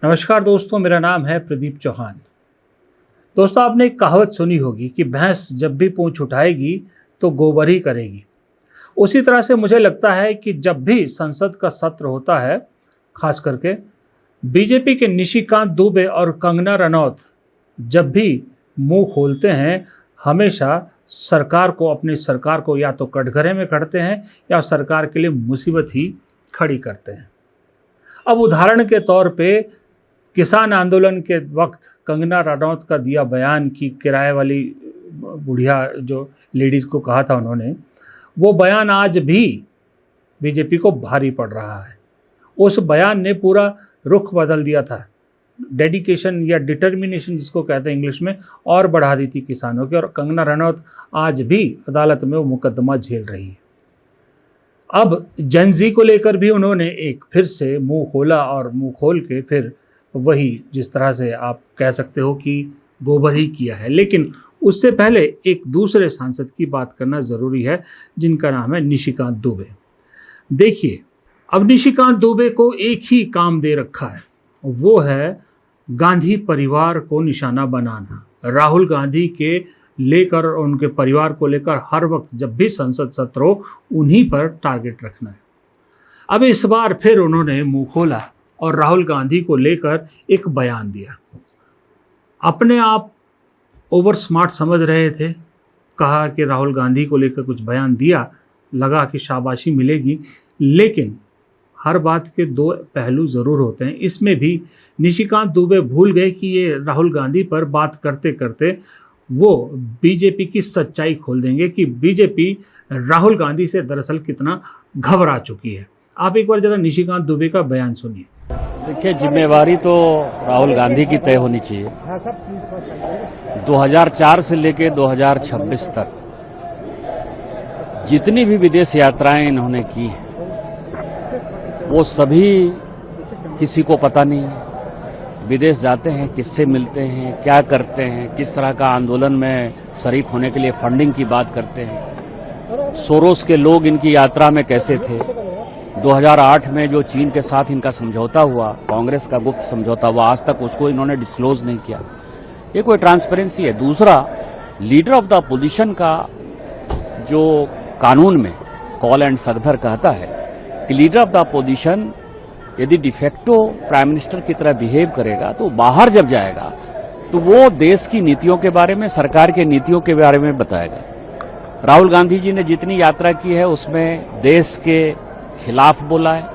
नमस्कार दोस्तों, मेरा नाम है प्रदीप चौहान। दोस्तों, आपने एक कहावत सुनी होगी कि भैंस जब भी पूंछ उठाएगी तो गोबर ही करेगी। उसी तरह से मुझे लगता है कि जब भी संसद का सत्र होता है, खास करके बीजेपी के निशिकांत दुबे और कंगना रनौत जब भी मुंह खोलते हैं, हमेशा अपनी सरकार को या तो कटघरे में करते हैं या सरकार के लिए मुसीबत ही खड़ी करते हैं। अब उदाहरण के तौर पे किसान आंदोलन के वक्त कंगना रनौत का दिया बयान कि किराए वाली बुढ़िया जो लेडीज़ को कहा था उन्होंने, वो बयान आज भी बीजेपी को भारी पड़ रहा है। उस बयान ने पूरा रुख बदल दिया था, डेडिकेशन या डिटर्मिनेशन जिसको कहते हैं इंग्लिश में, और बढ़ा दी थी किसानों की। और कंगना रनौत आज भी अदालत में वो मुकदमा झेल रही है। अब जेनजी को लेकर भी उन्होंने एक फिर से मुंह खोला और मुंह खोल के फिर वही, जिस तरह से आप कह सकते हो कि गोबर ही किया है। लेकिन उससे पहले एक दूसरे सांसद की बात करना ज़रूरी है, जिनका नाम है निशिकांत दुबे। देखिए, अब निशिकांत दुबे को एक ही काम दे रखा है, वो है गांधी परिवार को निशाना बनाना। राहुल गांधी के लेकर और उनके परिवार को लेकर हर वक्त जब भी संसद सत्र हो, उन्हीं पर टारगेट रखना है। अब इस बार फिर उन्होंने मुंह खोला और राहुल गांधी को लेकर एक बयान दिया। अपने आप ओवर स्मार्ट समझ रहे थे, कहा कि राहुल गांधी को लेकर कुछ बयान दिया, लगा कि शाबाशी मिलेगी। लेकिन हर बात के दो पहलू ज़रूर होते हैं। इसमें भी निशिकांत दुबे भूल गए कि ये राहुल गांधी पर बात करते करते वो बीजेपी की सच्चाई खोल देंगे कि बीजेपी राहुल गांधी से दरअसल कितना घबरा चुकी है। आप एक बार ज़रा निशिकांत दुबे का बयान सुनिए। देखिए, जिम्मेवारी तो राहुल गांधी की तय होनी चाहिए। 2004 से लेकर 2026 तक जितनी भी विदेश यात्राएं इन्होंने की हैं, वो सभी किसी को पता नहीं है। विदेश जाते हैं, किससे मिलते हैं, क्या करते हैं, किस तरह का आंदोलन में शरीक होने के लिए फंडिंग की बात करते हैं। सोरोस के लोग इनकी यात्रा में कैसे थे। 2008 में जो चीन के साथ इनका समझौता हुआ, कांग्रेस का गुप्त समझौता हुआ, आज तक उसको इन्होंने डिस्क्लोज नहीं किया। ये कोई ट्रांसपेरेंसी है। दूसरा, लीडर ऑफ द अपोजिशन का जो कानून में कॉल एंड सगधर कहता है कि लीडर ऑफ द अपोजिशन यदि डिफेक्टो प्राइम मिनिस्टर की तरह बिहेव करेगा तो बाहर जब जाएगा तो वो देश की नीतियों के बारे में, सरकार के नीतियों के बारे में बताएगा। राहुल गांधी जी ने जितनी यात्रा की है उसमें देश के खिलाफ बोला है,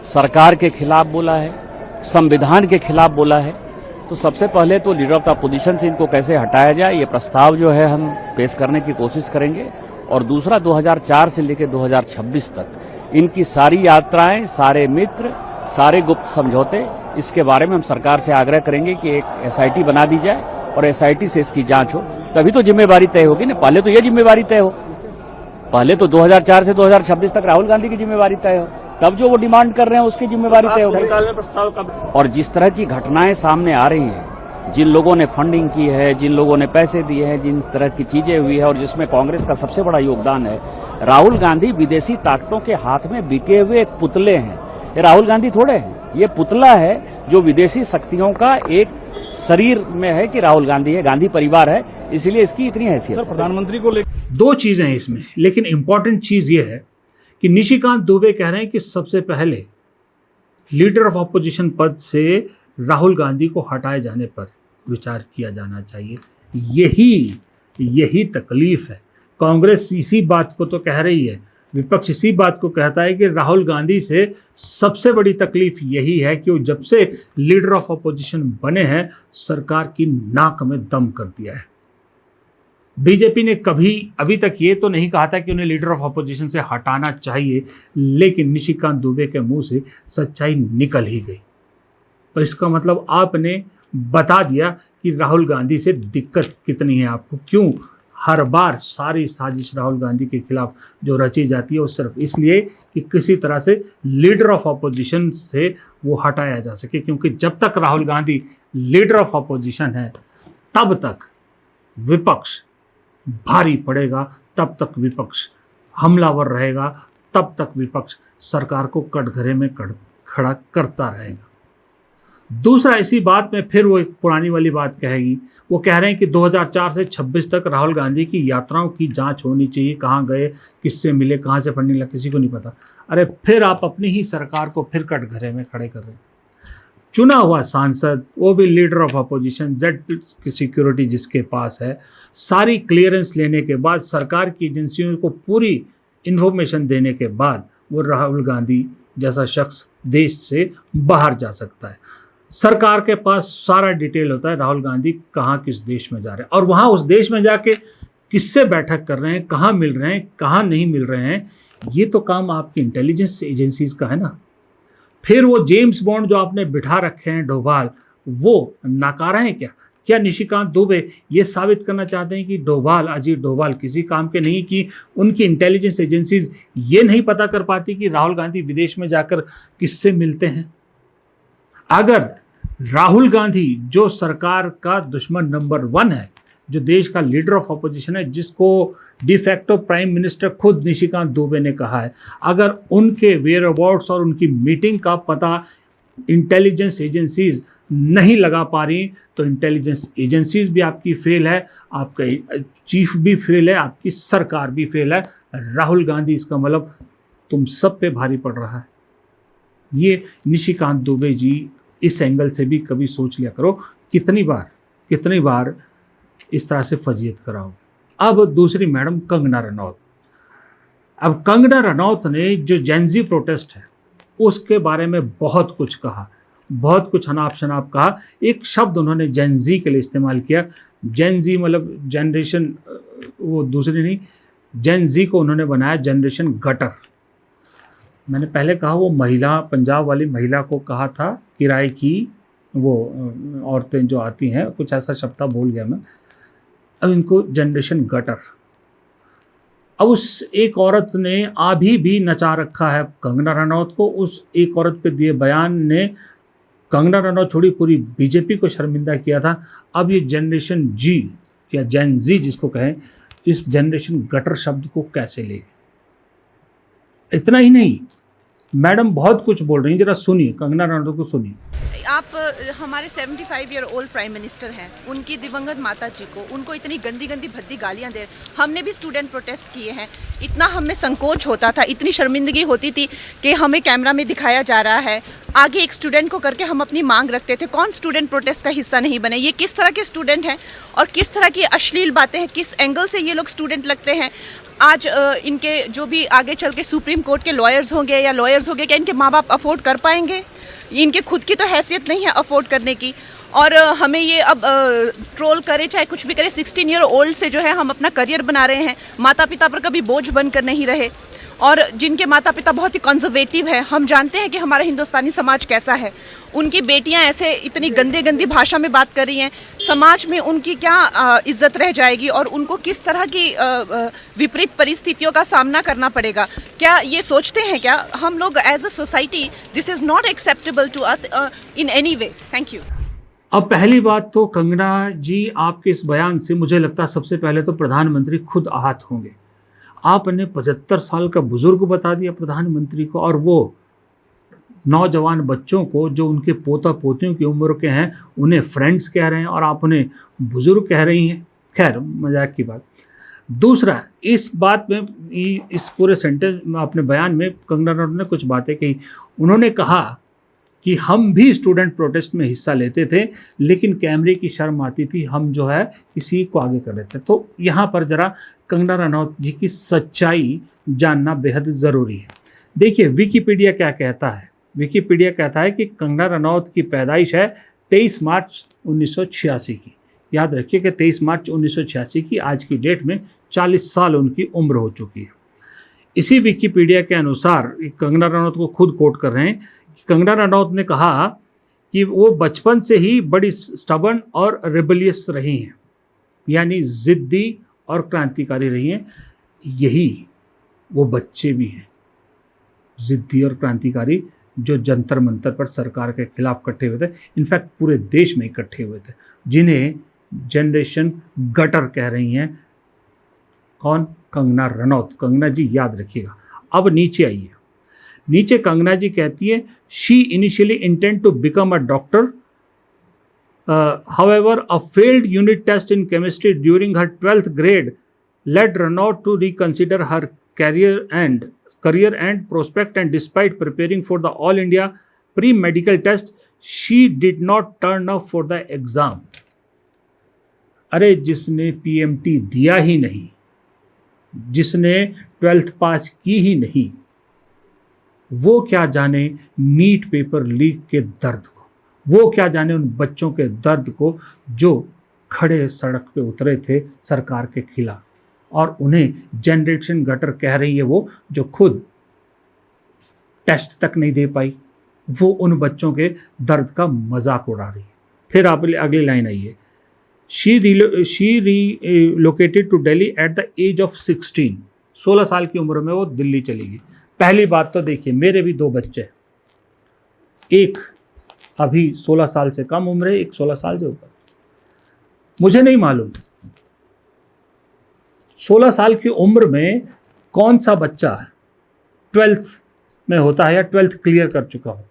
सरकार के खिलाफ बोला है, संविधान के खिलाफ बोला है। तो सबसे पहले तो लीडर ऑफ द अपोजिशन से इनको कैसे हटाया जाए, ये प्रस्ताव जो है हम पेश करने की कोशिश करेंगे। और दूसरा, 2004 से लेकर 2026 तक इनकी सारी यात्राएं, सारे मित्र, सारे गुप्त समझौते, इसके बारे में हम सरकार से आग्रह करेंगे कि एक एसआईटी बना दी जाए और एसआईटी से इसकी जांच हो, तभी तो जिम्मेवारी तय होगी ना। पहले तो ये जिम्मेवारी तय हो, पहले तो 2004 से 2026 तक राहुल गांधी की जिम्मेवारी तय हो, तब जो वो डिमांड कर रहे हैं उसकी जिम्मेवारी तय होगी। और जिस तरह की घटनाएं सामने आ रही हैं, जिन लोगों ने फंडिंग की है, जिन लोगों ने पैसे दिए हैं, जिन तरह की चीजें हुई है, और जिसमें कांग्रेस का सबसे बड़ा योगदान है, राहुल गांधी विदेशी ताकतों के हाथ में बिके हुए एक पुतले हैं। ये राहुल गांधी थोड़े हैं, ये पुतला है जो विदेशी शक्तियों का एक शरीर में है कि राहुल गांधी है, गांधी परिवार है, इसलिए इसकी इतनी हैसियत। प्रधानमंत्री को लेकर दो चीजें हैं इसमें, लेकिन इंपॉर्टेंट चीज ये है कि निशिकांत दुबे कह रहे हैं कि सबसे पहले लीडर ऑफ ऑपोजिशन पद से राहुल गांधी को हटाए जाने पर विचार किया जाना चाहिए। यही तकलीफ है। कांग्रेस इसी बात को तो कह रही है, विपक्ष इसी बात को कहता है कि राहुल गांधी से सबसे बड़ी तकलीफ यही है कि वो जब से लीडर ऑफ अपोजिशन बने हैं, सरकार की नाक में दम कर दिया है। बीजेपी ने कभी अभी तक ये तो नहीं कहा था कि उन्हें लीडर ऑफ अपोजिशन से हटाना चाहिए, लेकिन निशिकांत दुबे के मुंह से सच्चाई निकल ही गई। तो इसका मतलब आपने बता दिया कि राहुल गांधी से दिक्कत कितनी है आपको। क्यों हर बार सारी साजिश राहुल गांधी के खिलाफ जो रची जाती है वो सिर्फ इसलिए कि किसी तरह से लीडर ऑफ अपोजिशन से वो हटाया जा सके। क्योंकि जब तक Rahul Gandhi leader of opposition है, तब तक विपक्ष भारी पड़ेगा, तब तक विपक्ष हमलावर रहेगा, तब तक विपक्ष सरकार को कटघरे में खड़ा करता रहेगा। दूसरा, इसी बात में फिर वो एक पुरानी वाली बात कहेगी। वो कह रहे हैं कि 2004 से 26 तक राहुल गांधी की यात्राओं की जांच होनी चाहिए, कहाँ गए, किससे मिले, कहाँ से फंडिंग लगा, किसी को नहीं पता। अरे फिर आप अपनी ही सरकार को फिर कटघरे में खड़े कर रहे हैं। चुना हुआ सांसद, वो भी लीडर ऑफ अपोजिशन, जेड की सिक्योरिटी जिसके पास है, सारी क्लियरेंस लेने के बाद, सरकार की एजेंसियों को पूरी इन्फॉर्मेशन देने के बाद वो राहुल गांधी जैसा शख्स देश से बाहर जा सकता है। सरकार के पास सारा डिटेल होता है राहुल गांधी कहाँ किस देश में जा रहे हैं, और वहाँ उस देश में जाके किससे बैठक कर रहे हैं, कहाँ मिल रहे हैं, कहाँ नहीं मिल रहे हैं। ये तो काम आपकी इंटेलिजेंस एजेंसीज का है ना। फिर वो जेम्स बॉन्ड जो आपने बिठा रखे हैं डोभाल, वो नाकारा हैं क्या? क्या निशिकांत दुबे ये साबित करना चाहते हैं कि डोभाल, अजीत डोभाल किसी काम के नहीं, कि उनकी इंटेलिजेंस एजेंसीज ये नहीं पता कर पाती कि राहुल गांधी विदेश में जाकर किससे मिलते हैं? अगर राहुल गांधी जो सरकार का दुश्मन नंबर 1 है, जो देश का लीडर ऑफ अपोजिशन है, जिसको डिफैक्टो प्राइम मिनिस्टर खुद निशिकांत दुबे ने कहा है, अगर उनके वेयर अबाउट्स और उनकी मीटिंग का पता इंटेलिजेंस एजेंसीज नहीं लगा पा रही, तो इंटेलिजेंस एजेंसीज भी आपकी फेल है, आपका चीफ भी फेल है, आपकी सरकार भी फेल है। राहुल गांधी इसका मतलब तुम सब पे भारी पड़ रहा है। ये निशिकांत दुबे जी इस एंगल से भी कभी सोच लिया करो, कितनी बार इस तरह से फजीयत कराओ। अब दूसरी मैडम कंगना रनौत। अब कंगना रनौत ने जो जेनजी प्रोटेस्ट है उसके बारे में बहुत कुछ कहा, बहुत कुछ अनाप शनाप कहा। एक शब्द उन्होंने जेनजी के लिए इस्तेमाल किया। जेनजी मतलब जनरेशन, वो दूसरी नहीं, जेनजी को उन्होंने बनाया जनरेशन गटर। मैंने पहले कहा वो महिला, पंजाब वाली महिला को कहा था, किराए की वो औरतें जो आती हैं, कुछ ऐसा शब्द था, भूल गया मैं। अब इनको जनरेशन गटर। अब उस एक औरत ने अभी भी नचा रखा है कंगना रनौत को। उस एक औरत पे दिए बयान ने कंगना रनौत छोड़ी पूरी बीजेपी को शर्मिंदा किया था। अब ये जनरेशन जी या जेन जी जिसको कहें, इस जनरेशन गटर शब्द को कैसे ले? इतना ही नहीं, मैडम बहुत कुछ बोल रही हैं, जरा सुनिए, कंगना रनौत को सुनिए। आप हमारे 75 ईयर ओल्ड प्राइम मिनिस्टर हैं, उनकी दिवंगत माता जी को, उनको इतनी गंदी गंदी भद्दी गालियां दे। हमने भी स्टूडेंट प्रोटेस्ट किए हैं, इतना हमें संकोच होता था, इतनी शर्मिंदगी होती थी कि हमें कैमरा में दिखाया जा रहा है, आगे एक स्टूडेंट को करके हम अपनी मांग रखते थे। कौन स्टूडेंट प्रोटेस्ट का हिस्सा नहीं बने? ये किस तरह के स्टूडेंट हैं और किस तरह की अश्लील बातें हैं, किस एंगल से ये लोग स्टूडेंट लगते हैं। आज इनके जो भी आगे चल के सुप्रीम कोर्ट के लॉयर्स होंगे या लॉयर्स होंगे, क्या इनके माँ बाप अफोर्ड कर पाएंगे? इनके खुद की तो हैसियत नहीं है अफोर्ड करने की। और हमें ये अब ट्रोल करे चाहे कुछ भी करे, 16 ईयर ओल्ड से जो है हम अपना करियर बना रहे हैं, माता पिता पर कभी बोझ बनकर नहीं रहे। और जिनके माता पिता बहुत ही कंजर्वेटिव है, हम जानते हैं कि हमारा हिंदुस्तानी समाज कैसा है। उनकी बेटियां ऐसे इतनी गंदे गंदी भाषा में बात कर रही हैं, समाज में उनकी क्या इज्जत रह जाएगी और उनको किस तरह की विपरीत परिस्थितियों का सामना करना पड़ेगा? क्या ये सोचते हैं क्या हम लोग as a society? This is not acceptable to us in any way. Thank you. अब पहली बात तो कंगना जी, आपके इस बयान से मुझे लगता है सबसे पहले तो प्रधानमंत्री खुद आहत होंगे। आपने 75 साल का बुजुर्ग बता दिया प्रधानमंत्री को, और वो नौजवान बच्चों को जो उनके पोता पोतियों की उम्र के हैं उन्हें फ्रेंड्स कह रहे हैं और आप उन्हें बुजुर्ग कह रही हैं। खैर, मजाक की बात। दूसरा, इस बात में, इस पूरे सेंटेंस में, अपने बयान में कंगना रनौत ने कुछ बातें कही। उन्होंने कहा कि हम भी स्टूडेंट प्रोटेस्ट में हिस्सा लेते थे, लेकिन कैमरे की शर्म आती थी, हम जो है किसी को आगे कर लेते। तो यहाँ पर जरा कंगना रनौत जी की सच्चाई जानना बेहद ज़रूरी है। देखिए विकिपीडिया क्या कहता है। विकिपीडिया कहता है कि कंगना रनौत की पैदाइश है 23 मार्च 1986 की। याद रखिए कि 23 मार्च 1986 की, आज की डेट में 40 साल उनकी उम्र हो चुकी है। इसी विकिपीडिया के अनुसार कंगना रनौत को खुद कोट कर रहे हैं कि कंगना रनौत ने कहा कि वो बचपन से ही बड़ी स्टबर्न और रिबेलियस रही हैं, यानी ज़िद्दी और क्रांतिकारी रही हैं। यही वो बच्चे भी हैं, ज़िद्दी और क्रांतिकारी, जो जंतर मंतर पर सरकार के खिलाफ इकट्ठे हुए थे, इनफैक्ट पूरे देश में इकट्ठे हुए थे, जिन्हें जनरेशन गटर कह रही हैं। कौन? कंगना रनौत। कंगना जी याद रखिएगा। अब नीचे आइए। नीचे कंगना जी कहती है, she initially intend to become a doctor However, a failed unit test in chemistry during her 12th grade led Renaud to reconsider her career and prospect, and despite preparing for the All India pre-medical test, she did not turn up for the exam. अरे जिसने PMT दिया ही नहीं, जिसने 12th पास की ही नहीं, वो क्या जाने नीट पेपर लीक के दर्द को, वो क्या जाने उन बच्चों के दर्द को जो खड़े सड़क पे उतरे थे सरकार के खिलाफ, और उन्हें जनरेशन गटर कह रही है वो जो खुद टेस्ट तक नहीं दे पाई, वो उन बच्चों के दर्द का मजाक उड़ा रही है। फिर आप अगली लाइन आई है, she relocated to Delhi at the age of 16। 16 साल की उम्र में वो दिल्ली चली गई। पहली बात तो देखिए, मेरे भी 2 बच्चे, एक अभी 16 साल से कम उम्र है, एक 16 साल से ऊपर। मुझे नहीं मालूम 16 साल की उम्र में कौन सा बच्चा 12th में होता है या 12th क्लियर कर चुका हो।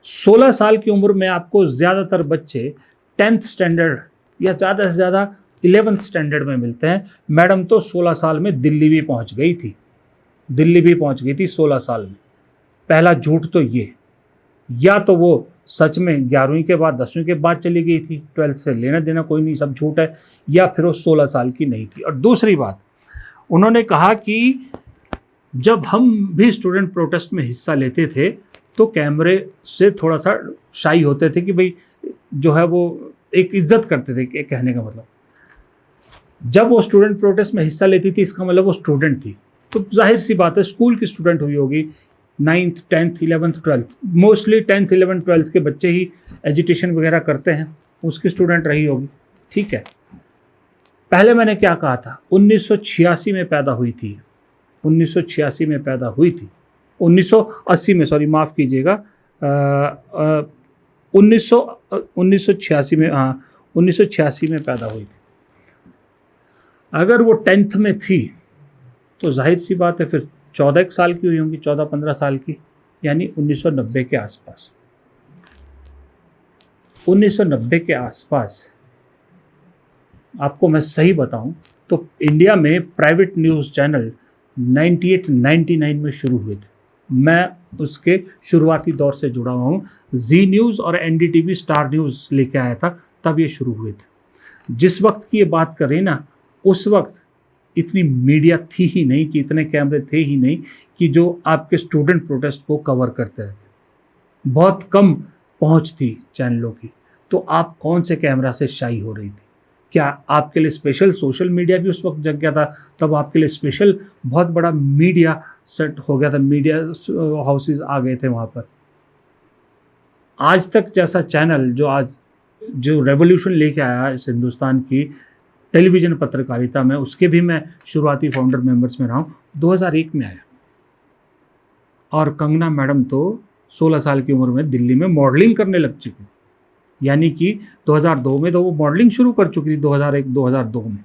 16 साल की उम्र में आपको ज़्यादातर बच्चे 10th स्टैंडर्ड या ज़्यादा से ज़्यादा 11th स्टैंडर्ड में मिलते हैं। मैडम तो 16 साल में दिल्ली भी पहुंच गई थी, 16 साल में। पहला झूठ तो ये, या तो वो सच में 11वीं के बाद 10वीं के बाद चली गई थी, 12th से लेना देना कोई नहीं, सब झूठ है, या फिर वो 16 साल की नहीं थी। और दूसरी बात, उन्होंने कहा कि जब हम भी स्टूडेंट प्रोटेस्ट में हिस्सा लेते थे तो कैमरे से थोड़ा सा शाई होते थे कि भाई जो है वो एक इज्जत करते थे, कहने का मतलब जब वो स्टूडेंट प्रोटेस्ट में हिस्सा लेती थी इसका मतलब वो स्टूडेंट थी। तो जाहिर सी बात है स्कूल की स्टूडेंट हुई होगी, 9th 10th 11th 12th, mostly 10th 11th 12th के बच्चे ही एजुटेशन वगैरह करते हैं, उसकी स्टूडेंट रही होगी। ठीक है, पहले मैंने क्या कहा था, 1986 में पैदा हुई थी, 1986 में पैदा हुई थी, 1980 में, सॉरी माफ़ कीजिएगा, 1986 में, हाँ 1986 में पैदा हुई थी। अगर वो 10th में थी तो जाहिर सी बात है फिर 14 साल की हुई होंगी, 14-15 साल की, यानी 1990 के आसपास। 1990 के आसपास आपको मैं सही बताऊं तो इंडिया में प्राइवेट न्यूज़ चैनल 98-99 में शुरू हुए थे। मैं उसके शुरुआती दौर से जुड़ा हुआ हूँ। जी न्यूज़ और NDTV स्टार न्यूज़ लेके आया था, तब ये शुरू हुए थे। जिस वक्त की ये बात करें ना, उस वक्त इतनी मीडिया थी ही नहीं, कि इतने कैमरे थे ही नहीं कि जो आपके स्टूडेंट प्रोटेस्ट को कवर करते रहते। बहुत कम पहुंच थी चैनलों की। तो आप कौन से कैमरा से शाई हो रही थी? क्या आपके लिए स्पेशल सोशल मीडिया भी उस वक्त जग गया था? तब आपके लिए स्पेशल बहुत बड़ा मीडिया सेट हो गया था, मीडिया हाउसेस आ गए थे वहाँ पर। आज तक जैसा चैनल जो रेवोल्यूशन लेके आया इस हिंदुस्तान की टेलीविज़न पत्रकारिता में, उसके भी मैं शुरुआती फाउंडर मेंबर्स में रहा हूँ। 2001 में आया, और कंगना मैडम तो 16 साल की उम्र में दिल्ली में मॉडलिंग करने लग चुकी, यानी कि 2002 में तो वो मॉडलिंग शुरू कर चुकी थी, 2001-2002 में,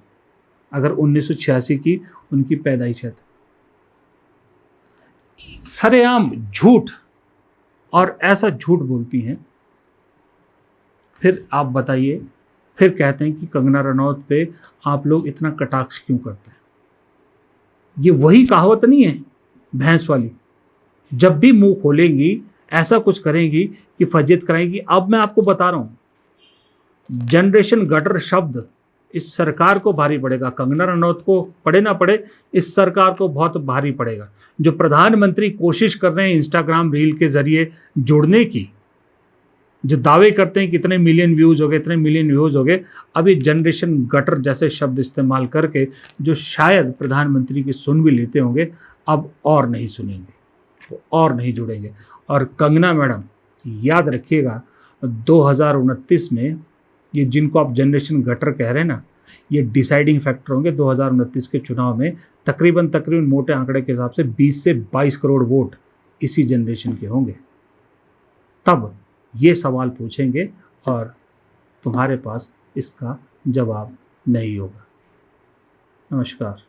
अगर 1986 की उनकी पैदाइश है। सरेआम झूठ, और ऐसा झूठ बोलती हैं। फिर आप बताइए, फिर कहते हैं कि कंगना रनौत पे आप लोग इतना कटाक्ष क्यों करते हैं? ये वही कहावत नहीं है भैंस वाली, जब भी मुंह खोलेंगी ऐसा कुछ करेंगी कि फजीयत कराएंगी। अब मैं आपको बता रहा हूँ, जनरेशन गटर शब्द इस सरकार को भारी पड़ेगा, कंगना रनौत को पड़े ना पड़े, इस सरकार को बहुत भारी पड़ेगा। जो प्रधानमंत्री कोशिश कर रहे हैं इंस्टाग्राम रील के जरिए जुड़ने की, जो दावे करते हैं कि इतने मिलियन व्यूज़ हो गए, इतने मिलियन व्यूज़ हो गए, अभी जनरेशन गटर जैसे शब्द इस्तेमाल करके जो शायद प्रधानमंत्री की सुन भी लेते होंगे, अब और नहीं सुनेंगे, तो और नहीं जुड़ेंगे। और कंगना मैडम याद रखिएगा, 2029 में ये जिनको आप जनरेशन गटर कह रहे हैं ना, ये डिसाइडिंग फैक्टर होंगे 2029 के चुनाव में। तकरीबन मोटे आंकड़े के हिसाब से 20 से 22 करोड़ वोट इसी जनरेशन के होंगे। तब ये सवाल पूछेंगे और तुम्हारे पास इसका जवाब नहीं होगा। नमस्कार।